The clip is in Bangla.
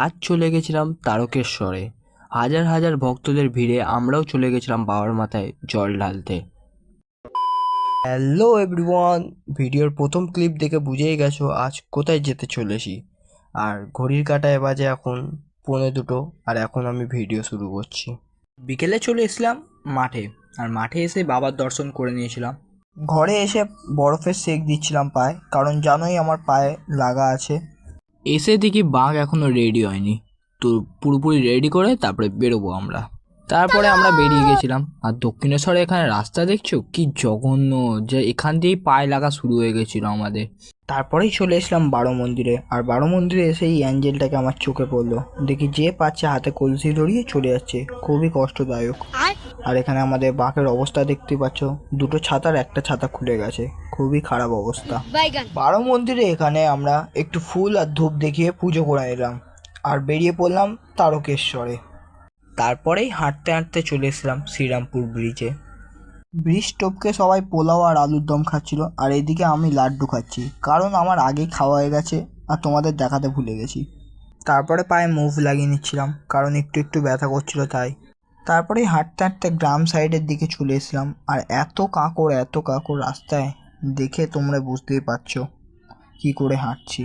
আজ চলে গেছিলাম তারকেশ্বরে। হাজার হাজার ভক্তদের ভিড়ে আমরাও চলে গেছিলাম বাবার মাথায় জল ঢালতে। হ্যালো এভরিওয়ান, ভিডিওর প্রথম ক্লিপ দেখে বুঝেই গেছো আজ কোথায় যেতে চলেছি। আর ঘড়ির কাঁটায় বাজে এখন 1:45, আর এখন আমি ভিডিও শুরু করছি। বিকেলে চলে এসেছিলাম মাঠে, আর মাঠে এসে বাবার দর্শন করে নিয়েছিলাম। ঘরে এসে বরফের সেক দিচ্ছিলাম পায়ে, কারণ জানোই আমার পায়ে লাগা আছে। এসে দেখি বাঘ এখনো রেডি হয়নি, তো পুরোপুরি রেডি করে তারপরে বেরোবো আমরা। তারপরে আমরা বেরিয়ে গেছিলাম। আর দক্ষিণেশ্বরে এখানে রাস্তা দেখছো কি জঘন্য, যে এখান দিয়েই পায়ে লাগা শুরু হয়ে গেছিলো আমাদের। তারপরেই চলে এসলাম বারো মন্দিরে। আর বারো মন্দিরে এসে এই অ্যাঞ্জেলটাকে আমার চোখে পড়লো। দেখি যে পাচ্ছে হাতে কলসি ধরিয়ে চলে যাচ্ছে, খুবই কষ্টদায়ক। আর এখানে আমাদের বাঘের অবস্থা দেখতে পাচ্ছ, দুটো ছাতার একটা ছাতা খুলে গেছে, খুবই খারাপ অবস্থা। বারো মন্দিরে এখানে আমরা একটু ফুল আর ধূপ দেখিয়ে পুজো করে এলাম, আর বেরিয়ে পড়লাম তারকেশ্বরে। তারপরেই হাঁটতে হাঁটতে চলে এসলাম শ্রীরামপুর ব্রিজে। ব্রিজ টপকে সবাই পোলাও আর আলুর দম খাচ্ছিল, আর এইদিকে আমি লাড্ডু খাচ্ছি, কারণ আমার আগেই খাওয়া হয়ে গেছে আর তোমাদের দেখাতে ভুলে গেছি। তারপরে পায়ে মুভ লাগিয়ে নিচ্ছিলাম, কারণ একটু একটু ব্যথা করছিল তাই। তারপরে হাঁটতে হাঁটতে গ্রাম সাইডের দিকে চলে এসলাম। আর এত কাঁকড় রাস্তায়, দেখে তোমরা বুঝতেই পারছো কী করে হাঁটছি।